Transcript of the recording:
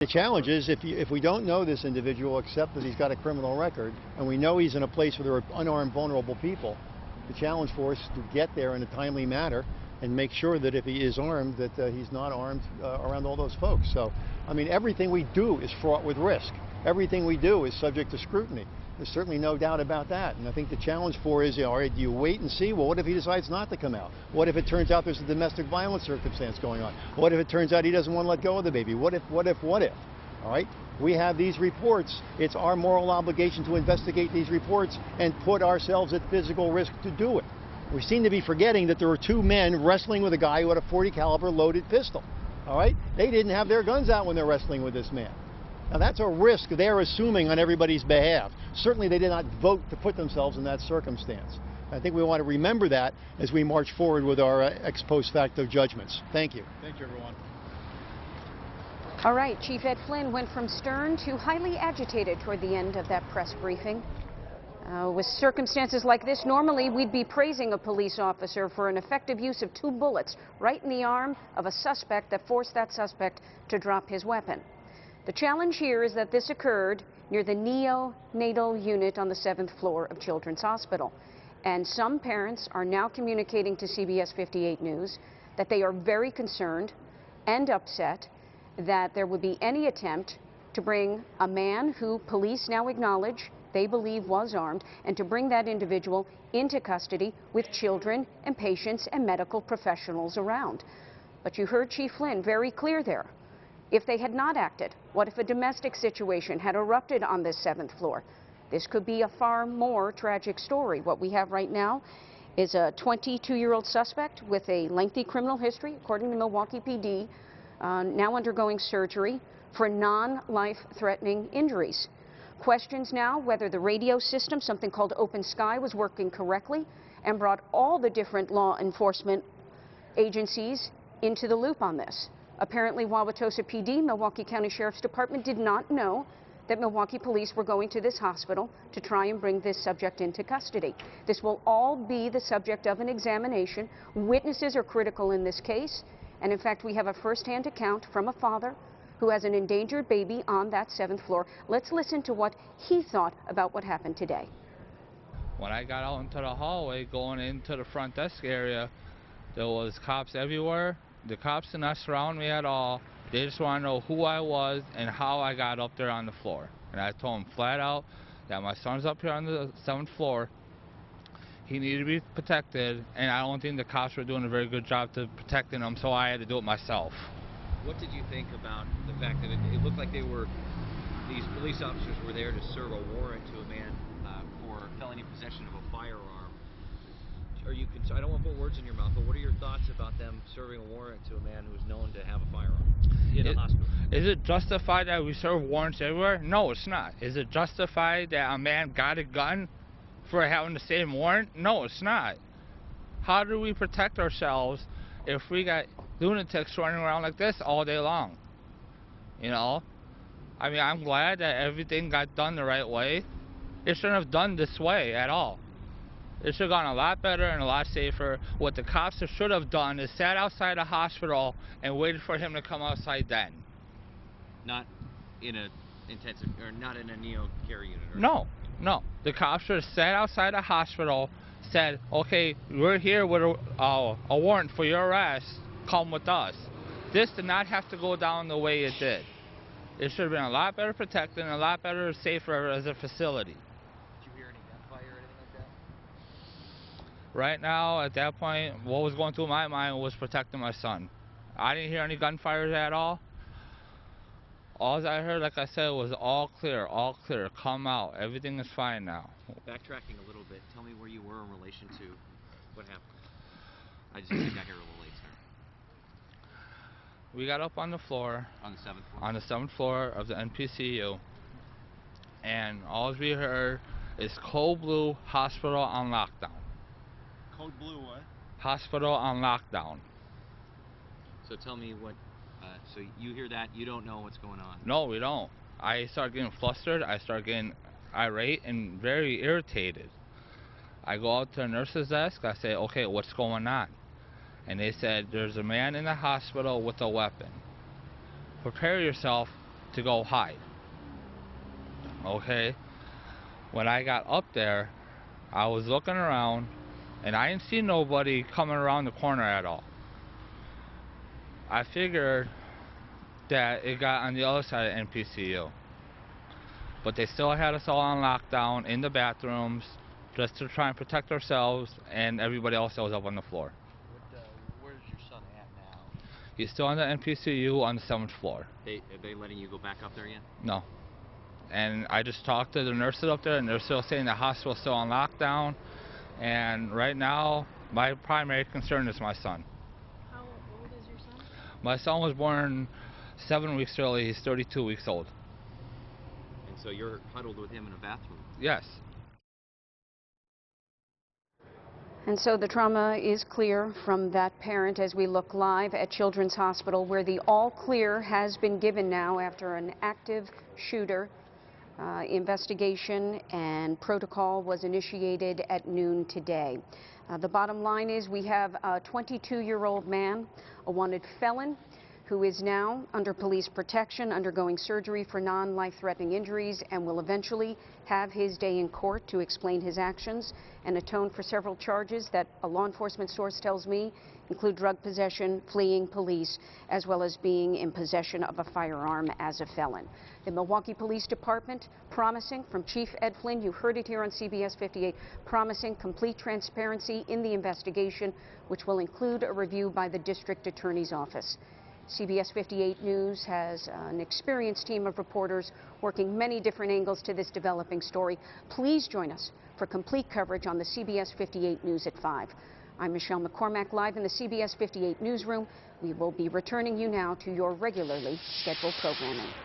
The challenge is if we don't know this individual except that he's got a criminal record and we know he's in a place where there are unarmed, vulnerable people, the challenge for us is to get there in a timely manner and make sure that if he is armed, that he's not armed around all those folks. So, I mean, everything we do is fraught with risk. Everything we do is subject to scrutiny. There's certainly no doubt about that. And I think the challenge for is, all right, do you wait and see? Well, what if he decides not to come out? What if it turns out there's a domestic violence circumstance going on? What if it turns out he doesn't want to let go of the baby? What if? All right? We have these reports. It's our moral obligation to investigate these reports and put ourselves at physical risk to do it. We seem to be forgetting that there were two men wrestling with a guy who had a .40 caliber loaded pistol. All right? They didn't have their guns out when they're wrestling with this man. Now that's a risk they're assuming on everybody's behalf. Certainly they did not vote to put themselves in that circumstance. I think we want to remember that as we march forward with our ex post facto judgments. Thank you. Thank you, everyone. All right, Chief Ed Flynn went from stern to highly agitated toward the end of that press briefing. With circumstances like this, normally we'd be praising a police officer for an effective use of 2 bullets right in the arm of a suspect that forced that suspect to drop his weapon. The challenge here is that this occurred near the neonatal unit on the 7th floor of Children's Hospital. And some parents are now communicating to CBS 58 News that they are very concerned and upset that there would be any attempt to bring a man who police now acknowledge they believe was armed, and to bring that individual into custody with children and patients and medical professionals around. But you heard Chief Flynn very clear there. If they had not acted, what if a domestic situation had erupted on this 7th floor? This could be a far more tragic story. What we have right now is a 22-year-old suspect with a lengthy criminal history, according to Milwaukee PD, now undergoing surgery for non-life-threatening injuries. Questions now whether the radio system, something called Open Sky, was working correctly and brought all the different law enforcement agencies into the loop on this. Apparently, Wauwatosa PD, Milwaukee County Sheriff's Department, did not know that Milwaukee police were going to this hospital to try and bring this subject into custody. This will all be the subject of an examination. Witnesses are critical in this case, and in fact, we have a first-hand account from a father who has an endangered baby on that 7th floor. Let's listen to what he thought about what happened today. When I got out into the hallway going into the front desk area, there was cops everywhere. The cops did not surround me at all. They just want to know who I was and how I got up there on the floor. And I told them flat out that my son's up here on the 7th floor. He needed to be protected, and I don't think the cops were doing a very good job to protecting him, so I had to do it myself. What did you think about the fact that it looked like these police officers were there to serve a warrant to a man for felony possession of a firearm? Are you concerned? I don't want to put words in your mouth, but what are your thoughts about them serving a warrant to a man who's known to have a firearm in a hospital? Is it justified that we serve warrants everywhere? No, it's not. Is it justified that a man got a gun for having the same warrant? No, it's not. How do we protect ourselves if we got lunatics running around like this all day long? You know? I mean, I'm glad that everything got done the right way. It shouldn't have done this way at all. It should have gone a lot better and a lot safer. What the cops should have done is sat outside a hospital and waited for him to come outside then. Not in a intensive, or not in a neo-care unit? Or no, no. The cops should have sat outside a hospital, said, okay, we're here with a warrant for your arrest, come with us. This did not have to go down the way it did. It should have been a lot better protected and a lot better, safer as a facility. Did you hear any gunfire or anything like that? Right now, at that point, what was going through my mind was protecting my son. I didn't hear any gunfires at all. All I heard, like I said, was all clear, come out, everything is fine now. Backtracking a little bit, tell me where you were in relation to what happened. I just got here a little late, sir. We got up on the floor. On the 7th floor? On the 7th floor of the NPCU. And all we heard is Code Blue Hospital on lockdown. Code Blue what? Hospital on lockdown. So tell me what, so you hear that, you don't know what's going on? No, we don't. I start getting flustered, I start getting irate and very irritated. I go out to the nurse's desk, I say, okay, what's going on? And they said, there's a man in the hospital with a weapon. Prepare yourself to go hide. Okay? When I got up there, I was looking around and I didn't see nobody coming around the corner at all. I figured that it got on the other side of NPCU. But they still had us all on lockdown in the bathrooms just to try and protect ourselves and everybody else that was up on the floor. Where's your son at now? He's still on the NPCU on the 7th floor. Are they letting you go back up there yet? No. And I just talked to the nurses up there and they're still saying the hospital's still on lockdown. And right now, my primary concern is my son. How old is your son? My son was born 7 weeks early. He's 32 weeks old. And so you're huddled with him in a bathroom? Yes. And so the trauma is clear from that parent as we look live at Children's Hospital, where the all clear has been given now after an active shooter. Investigation and protocol was initiated at noon today. The bottom line is we have a 22-year-old man, a wanted felon, who is now under police protection, undergoing surgery for non-life-threatening injuries, and will eventually have his day in court to explain his actions and atone for several charges that a law enforcement source tells me include drug possession, fleeing police, as well as being in possession of a firearm as a felon. The Milwaukee Police Department promising, from Chief Ed Flynn, you heard it here on CBS 58, promising complete transparency in the investigation, which will include a review by the District Attorney's Office. CBS 58 News has an experienced team of reporters working many different angles to this developing story. Please join us for complete coverage on the CBS 58 News at 5. I'm Michele McCormack, live in the CBS 58 newsroom. We will be returning you now to your regularly scheduled programming.